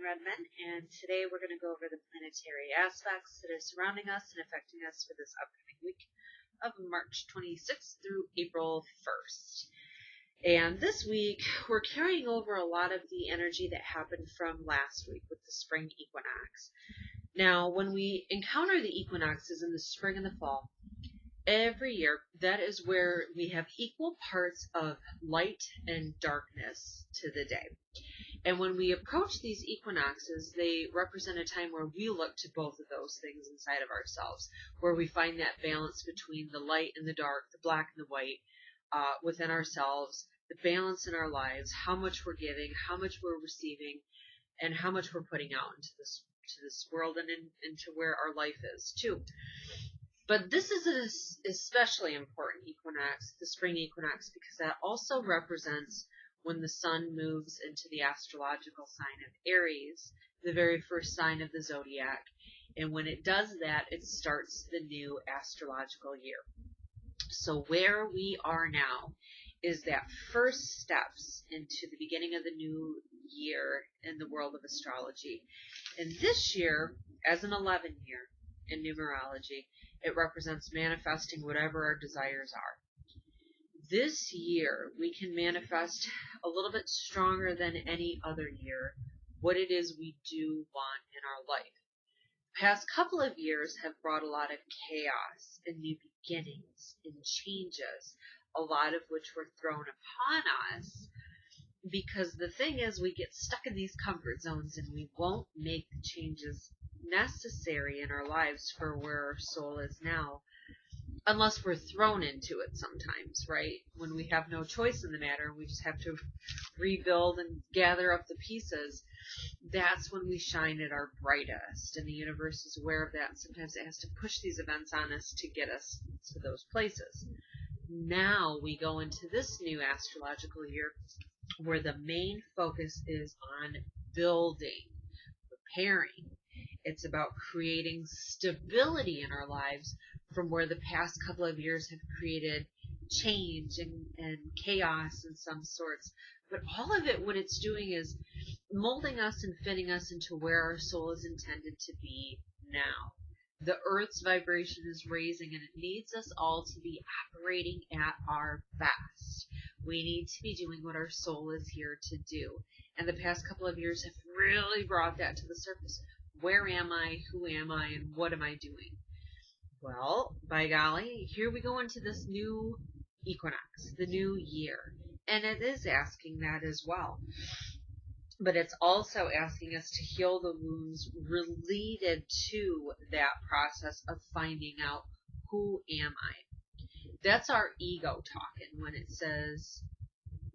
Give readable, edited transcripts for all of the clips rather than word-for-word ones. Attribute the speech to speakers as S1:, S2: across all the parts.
S1: Redmond, and today we're going to go over the planetary aspects that are surrounding us and affecting us for this upcoming week of March 26th through April 1st. And this week, we're carrying over a lot of the energy that happened from last week with the Spring Equinox. Now, when we encounter the equinoxes in the spring and the fall, every year, that is where we have equal parts of light and darkness to the day. And when we approach these equinoxes, they represent a time where we look to both of those things inside of ourselves, where we find that balance between the light and the dark, the black and the white, within ourselves, the balance in our lives, how much we're giving, how much we're receiving, and how much we're putting out into this world and into where our life is too. But this is an especially important equinox, the spring equinox, because that also represents when the sun moves into the astrological sign of Aries, the very first sign of the zodiac. And when it does that, it starts the new astrological year. So where we are now is that first steps into the beginning of the new year in the world of astrology. And this year, as an 11 year in numerology, it represents manifesting whatever our desires are. This year, we can manifest a little bit stronger than any other year what it is we do want in our life. The past couple of years have brought a lot of chaos and new beginnings and changes, a lot of which were thrown upon us because the thing is we get stuck in these comfort zones and we won't make the changes necessary in our lives for where our soul is now. Unless we're thrown into it sometimes, right? When we have no choice in the matter, we just have to rebuild and gather up the pieces. That's when we shine at our brightest. And the universe is aware of that. And sometimes it has to push these events on us to get us to those places. Now we go into this new astrological year where the main focus is on building, repairing. It's about creating stability in our lives from where the past couple of years have created change and chaos in some sorts. But all of it, what it's doing is molding us and fitting us into where our soul is intended to be now. The Earth's vibration is raising and it needs us all to be operating at our best. We need to be doing what our soul is here to do. And the past couple of years have really brought that to the surface. Where am I? Who am I? And what am I doing? Well, by golly, here we go into this new equinox, the new year. And it is asking that as well. But it's also asking us to heal the wounds related to that process of finding out, who am I? That's our ego talking when it says,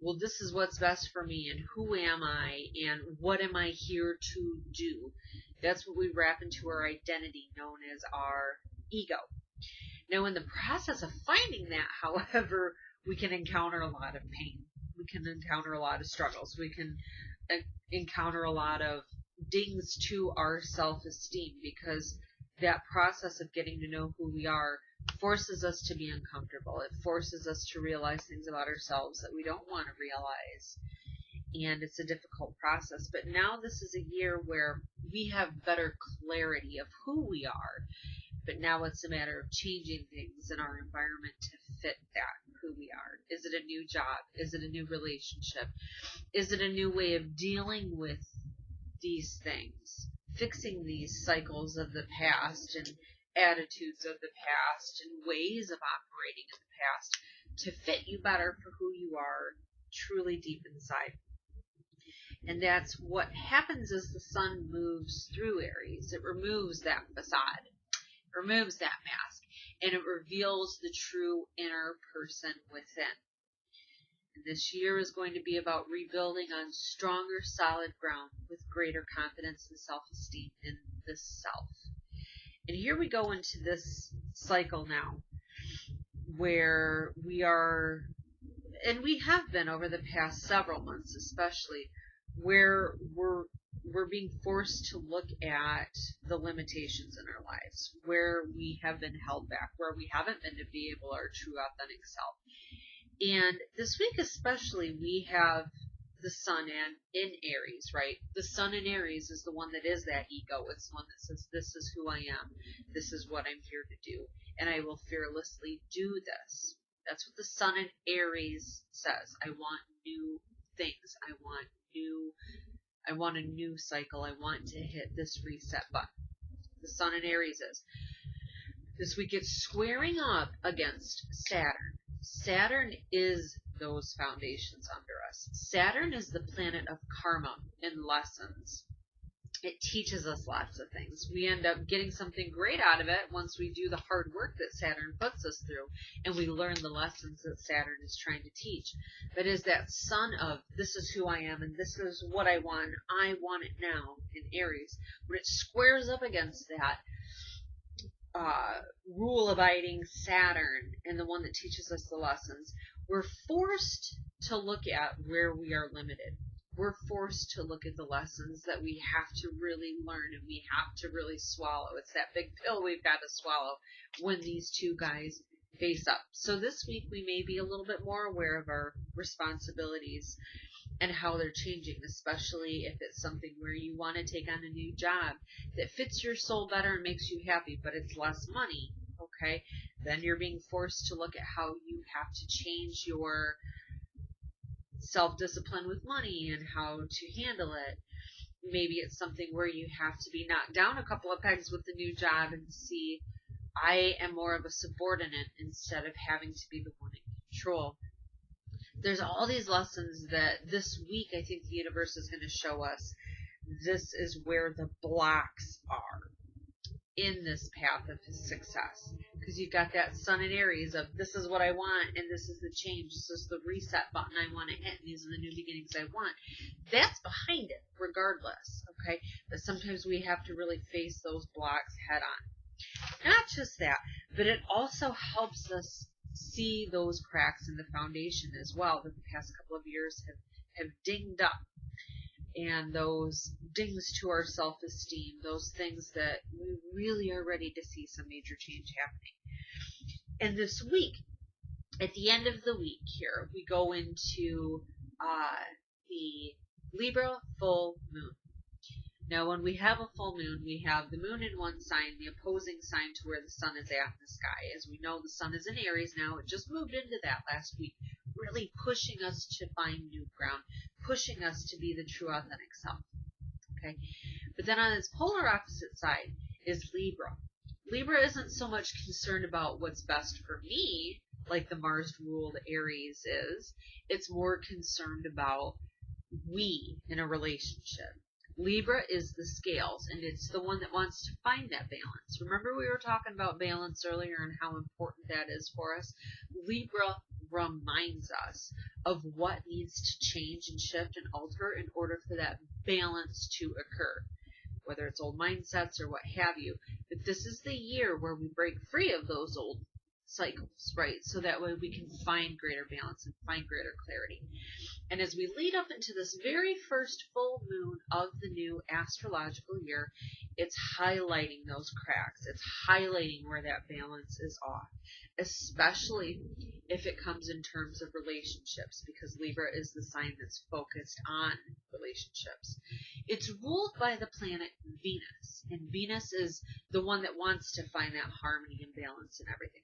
S1: well, this is what's best for me, and who am I, and what am I here to do? That's what we wrap into our identity, known as our ego. Now, in the process of finding that, however, we can encounter a lot of pain. We can encounter a lot of struggles. We can encounter a lot of dings to our self-esteem, because that process of getting to know who we are forces us to be uncomfortable. It forces us to realize things about ourselves that we don't want to realize. And it's a difficult process. But now this is a year where we have better clarity of who we are. But now it's a matter of changing things in our environment to fit that, who we are. Is it a new job? Is it a new relationship? Is it a new way of dealing with these things? Fixing these cycles of the past and attitudes of the past and ways of operating in the past to fit you better for who you are truly deep inside. And that's what happens as the sun moves through Aries. It removes that facade, removes that mask, and it reveals the true inner person within. And this year is going to be about rebuilding on stronger, solid ground with greater confidence and self-esteem in the self. And here we go into this cycle now where we are, and we have been over the past several months especially, where we're being forced to look at the limitations in our lives, where we have been held back, where we haven't been to be able our true authentic self. And this week especially, we have the sun in Aries, right? The sun in Aries is the one that is that ego. It's the one that says, this is who I am. This is what I'm here to do. And I will fearlessly do this. That's what the sun in Aries says. I want new things. I want a new cycle. I want to hit this reset button. The sun in Aries is. This week it's squaring up against Saturn. Saturn is those foundations under us. Saturn is the planet of karma and lessons. It teaches us lots of things. We end up getting something great out of it once we do the hard work that Saturn puts us through, and we learn the lessons that Saturn is trying to teach. But is that sun of, this is who I am, and this is what I want it now, in Aries. When it squares up against that rule-abiding Saturn, and the one that teaches us the lessons, we're forced to look at where we are limited. We're forced to look at the lessons that we have to really learn and we have to really swallow. It's that big pill we've got to swallow when these two guys face up. So this week we may be a little bit more aware of our responsibilities and how they're changing, especially if it's something where you want to take on a new job that fits your soul better and makes you happy, but it's less money, okay? Then you're being forced to look at how you have to change your self-discipline with money and how to handle it. Maybe it's something where you have to be knocked down a couple of pegs with the new job and see, I am more of a subordinate instead of having to be the one in control. There's all these lessons that this week I think the universe is going to show us. This is where the blocks are in this path of his success. Because you've got that sun in Aries of, this is what I want, and this is the change, this is the reset button I want to hit, and these are the new beginnings I want. That's behind it, regardless, okay? But sometimes we have to really face those blocks head on. Not just that, but it also helps us see those cracks in the foundation as well that the past couple of years have dinged up. And those dings to our self-esteem, those things that we really are ready to see some major change happening. And this week, at the end of the week here, we go into the Libra full moon. Now, when we have a full moon, we have the moon in one sign, the opposing sign to where the sun is at in the sky. As we know, the sun is in Aries now. It just moved into that last week, really pushing us to find new ground, pushing us to be the true authentic self. Okay? But then on its polar opposite side is Libra. Libra isn't so much concerned about what's best for me, like the Mars-ruled Aries is. It's more concerned about we in a relationship. Libra is the scales, and it's the one that wants to find that balance. Remember we were talking about balance earlier and how important that is for us? Libra reminds us of what needs to change and shift and alter in order for that balance to occur, whether it's old mindsets or what have you. But this is the year where we break free of those old cycles, right? So that way we can find greater balance and find greater clarity. And as we lead up into this very first full moon of the new astrological year, it's highlighting those cracks. It's highlighting where that balance is off, especially if it comes in terms of relationships, because Libra is the sign that's focused on relationships. It's ruled by the planet Venus, and Venus is the one that wants to find that harmony and balance in everything.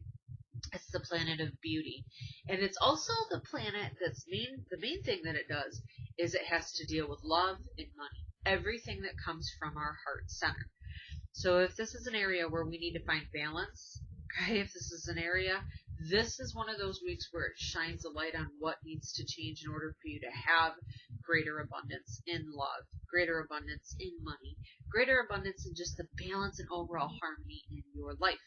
S1: It's the planet of beauty. And it's also the planet that's the main thing that it does is it has to deal with love and money. Everything that comes from our heart center. So if this is an area where we need to find balance, okay, if this is an area, this is one of those weeks where it shines a light on what needs to change in order for you to have greater abundance in love, greater abundance in money, greater abundance in just the balance and overall harmony in your life.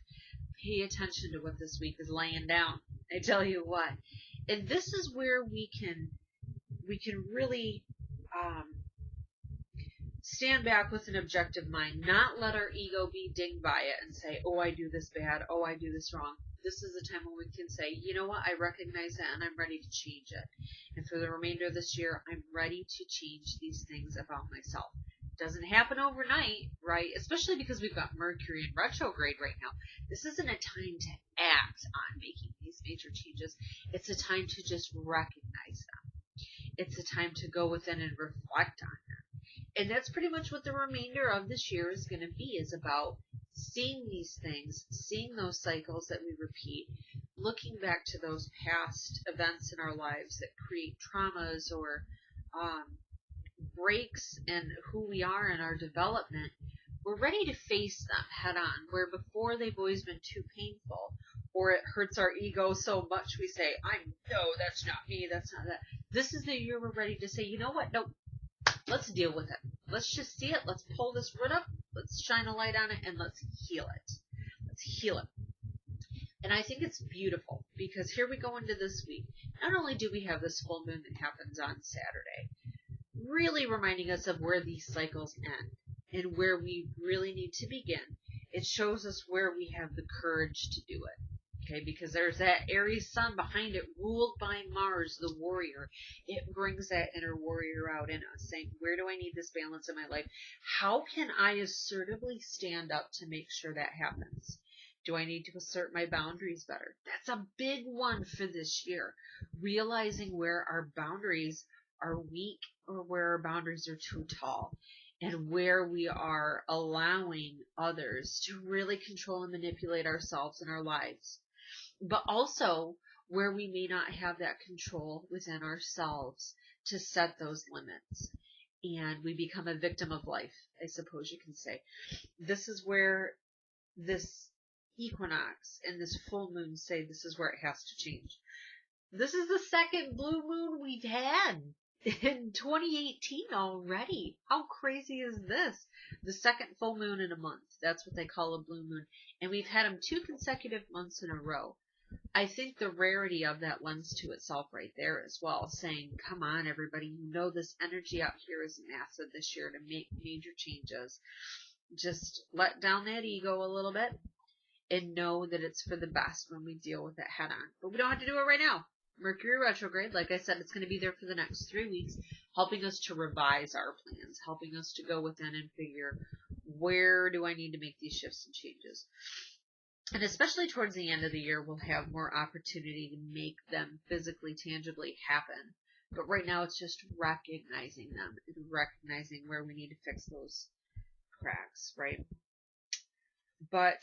S1: Pay attention to what this week is laying down. I tell you what. And this is where we can really stand back with an objective mind, not let our ego be dinged by it and say, oh, I do this bad, oh, I do this wrong. This is a time when we can say, you know what, I recognize that and I'm ready to change it. And for the remainder of this year, I'm ready to change these things about myself. Doesn't happen overnight, right? Especially because we've got Mercury in retrograde right now. This isn't a time to act on making these major changes. It's a time to just recognize them. it's a time to go within and reflect on that. And that's pretty much what the remainder of this year is going to be, is about seeing these things, seeing those cycles that we repeat, looking back to those past events in our lives that create traumas or breaks in who we are in our development. We're ready to face them head on, where before they've always been too painful, or it hurts our ego so much we say, no, that's not me, that's not that. This is the year we're ready to say, you know what, no, let's deal with it. Let's just see it, let's pull this root up, let's shine a light on it, and let's heal it. Let's heal it. And I think it's beautiful, because here we go into this week. Not only do we have this full moon that happens on Saturday, really reminding us of where these cycles end and where we really need to begin. It shows us where we have the courage to do it. Okay, because there's that Aries sun behind it, ruled by Mars, the warrior. It brings that inner warrior out in us, saying, where do I need this balance in my life? How can I assertively stand up to make sure that happens? Do I need to assert my boundaries better? That's a big one for this year. Realizing where our boundaries are weak or where our boundaries are too tall, and where we are allowing others to really control and manipulate ourselves and our lives. But also where we may not have that control within ourselves to set those limits. And we become a victim of life, I suppose you can say. This is where this equinox and this full moon say this is where it has to change. This is the second blue moon we've had in 2018 already. How crazy is this? The second full moon in a month. That's what they call a blue moon. And we've had them 2 consecutive months in a row. I think the rarity of that lends to itself right there as well, saying, come on, everybody, you know this energy out here is massive this year to make major changes. Just let down that ego a little bit and know that it's for the best when we deal with it head on. But we don't have to do it right now. Mercury retrograde, like I said, it's going to be there for the next 3 weeks, helping us to revise our plans, helping us to go within and figure, where do I need to make these shifts and changes? And especially towards the end of the year, we'll have more opportunity to make them physically, tangibly happen. But right now, it's just recognizing them and recognizing where we need to fix those cracks, right? But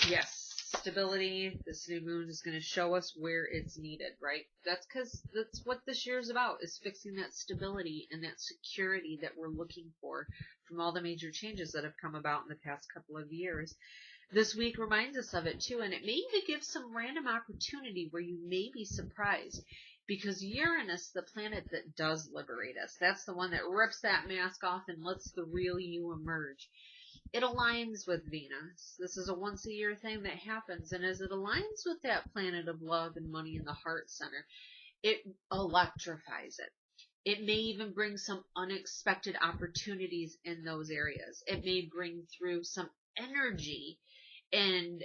S1: yes, stability, this new moon is going to show us where it's needed, right? That's because that's what this year is about, is fixing that stability and that security that we're looking for from all the major changes that have come about in the past couple of years. This week reminds us of it too, and it may even give some random opportunity where you may be surprised, because Uranus, the planet that does liberate us, that's the one that rips that mask off and lets the real you emerge. It aligns with Venus. This is a once a year thing that happens, and as it aligns with that planet of love and money in the heart center, it electrifies it. It may even bring some unexpected opportunities in those areas. It may bring through some energy and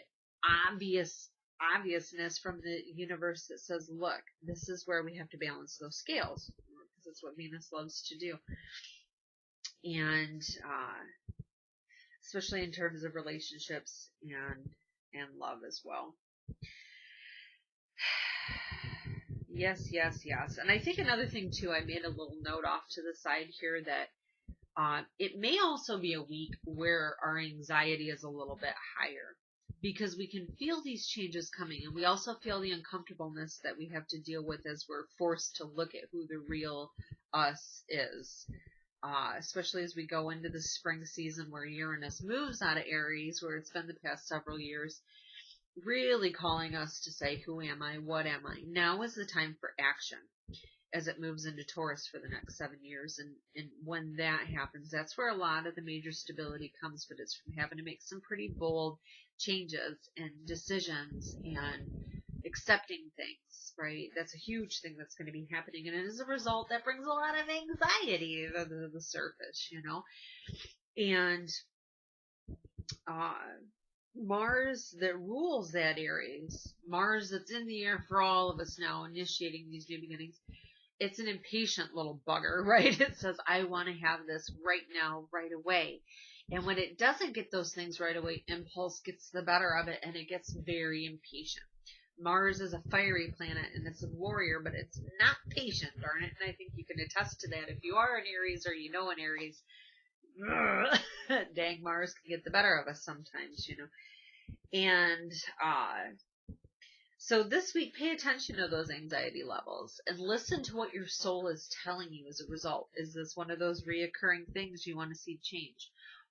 S1: obviousness from the universe that says, look, this is where we have to balance those scales, because that's what Venus loves to do. And especially in terms of relationships and love as well. Yes. And I think another thing too, I made a little note off to the side here that it may also be a week where our anxiety is a little bit higher, because we can feel these changes coming, and we also feel the uncomfortableness that we have to deal with as we're forced to look at who the real us is. Especially as we go into the spring season where Uranus moves out of Aries, where it's been the past several years, really calling us to say, who am I? What am I? Now is the time for action as it moves into Taurus for the next 7 years. And when that happens, that's where a lot of the major stability comes, but it's from having to make some pretty bold changes and decisions and accepting things, right? That's a huge thing that's going to be happening. And as a result, that brings a lot of anxiety to the surface, you know? And Mars that rules that Aries, Mars that's in the air for all of us now, initiating these new beginnings, it's an impatient little bugger, right? It says, I want to have this right now, right away. And when it doesn't get those things right away, impulse gets the better of it, and it gets very impatient. Mars is a fiery planet and it's a warrior, but it's not patient, darn it. And I think you can attest to that. If you are an Aries or you know an Aries, dang, Mars can get the better of us sometimes, you know. And so this week, pay attention to those anxiety levels and listen to what your soul is telling you as a result. Is this one of those reoccurring things you want to see change?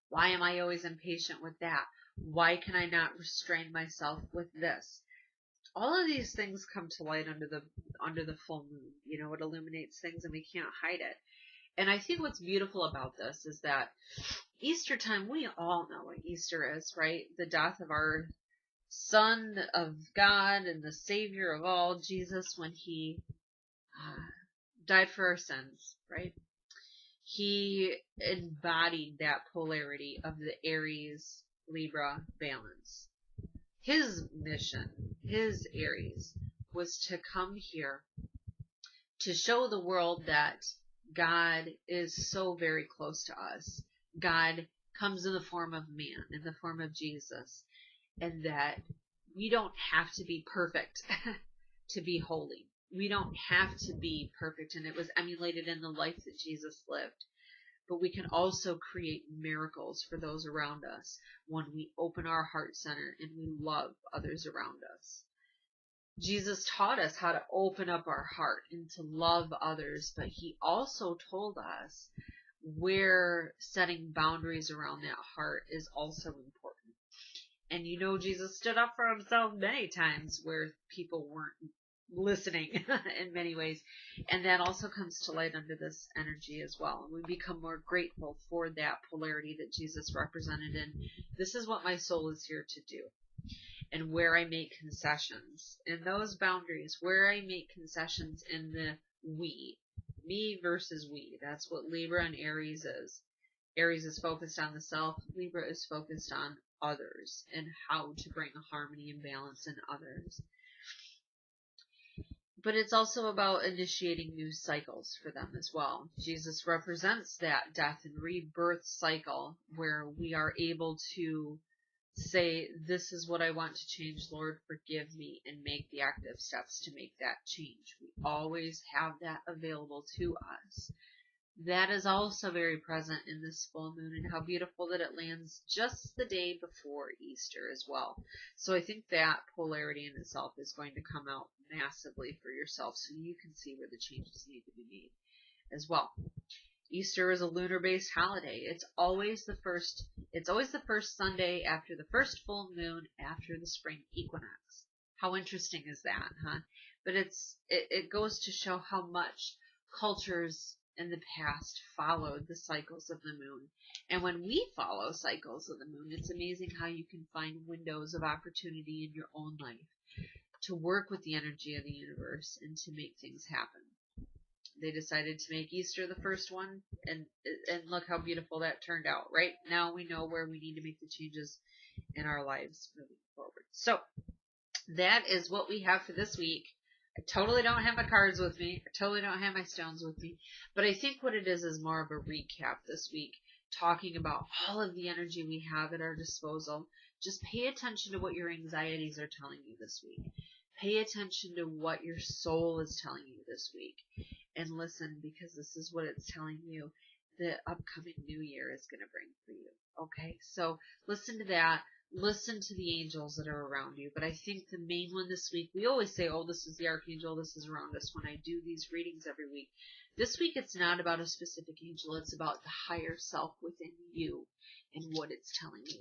S1: Why am I always impatient with that? Why can I not restrain myself with this? All of these things come to light under the full moon. You know, it illuminates things and we can't hide it. And I think what's beautiful about this is that Easter time, we all know what Easter is, right? The death of our Son of God and the Savior of all, Jesus, when he died for our sins, right? He embodied that polarity of the Aries Libra balance. His mission, his Aries, was to come here to show the world that God is so very close to us. God comes in the form of man, in the form of Jesus, and that we don't have to be perfect to be holy. We don't have to be perfect, and it was emulated in the life that Jesus lived. But we can also create miracles for those around us when we open our heart center and we love others around us. Jesus taught us how to open up our heart and to love others, but he also told us where setting boundaries around that heart is also important. And you know, Jesus stood up for himself many times where people weren't listening in many ways. And that also comes to light under this energy as well. And we become more grateful for that polarity that Jesus represented. And this is what my soul is here to do. And where I make concessions in those boundaries, where I make concessions in the we, me versus we. That's what Libra and Aries is. Aries is focused on the self. Libra is focused on others and how to bring a harmony and balance in others. But it's also about initiating new cycles for them as well. Jesus represents that death and rebirth cycle where we are able to say, this is what I want to change, Lord, forgive me, and make the active steps to make that change. We always have that available to us. That is also very present in this full moon, and how beautiful that it lands just the day before Easter as well. So I think that polarity in itself is going to come out massively for yourself, so you can see where the changes need to be made as well. Easter is a lunar-based holiday. It's always the first Sunday after the first full moon after the spring equinox. How interesting is that, huh? But it goes to show how much cultures in the past followed the cycles of the moon. And when we follow cycles of the moon, it's amazing how you can find windows of opportunity in your own life to work with the energy of the universe and to make things happen. They decided to make Easter the first one, and look how beautiful that turned out. Right now we know where we need to make the changes in our lives moving forward. So that is what we have for this week. I totally don't have my cards with me. I totally don't have my stones with me. But I think what it is more of a recap this week, talking about all of the energy we have at our disposal. Just pay attention to what your anxieties are telling you this week. Pay attention to what your soul is telling you this week. And listen, because this is what it's telling you the upcoming new year is going to bring for you. Okay? So listen to that. Listen to the angels that are around you. But I think the main one this week, we always say, oh, this is the archangel, this is around us when I do these readings every week. This week it's not about a specific angel. It's about the higher self within you and what it's telling you.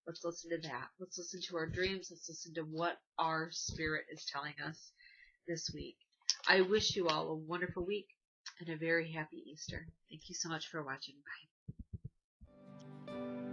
S1: Let's listen to that. Let's listen to our dreams. Let's listen to what our spirit is telling us this week. I wish you all a wonderful week and a very happy Easter. Thank you so much for watching. Bye.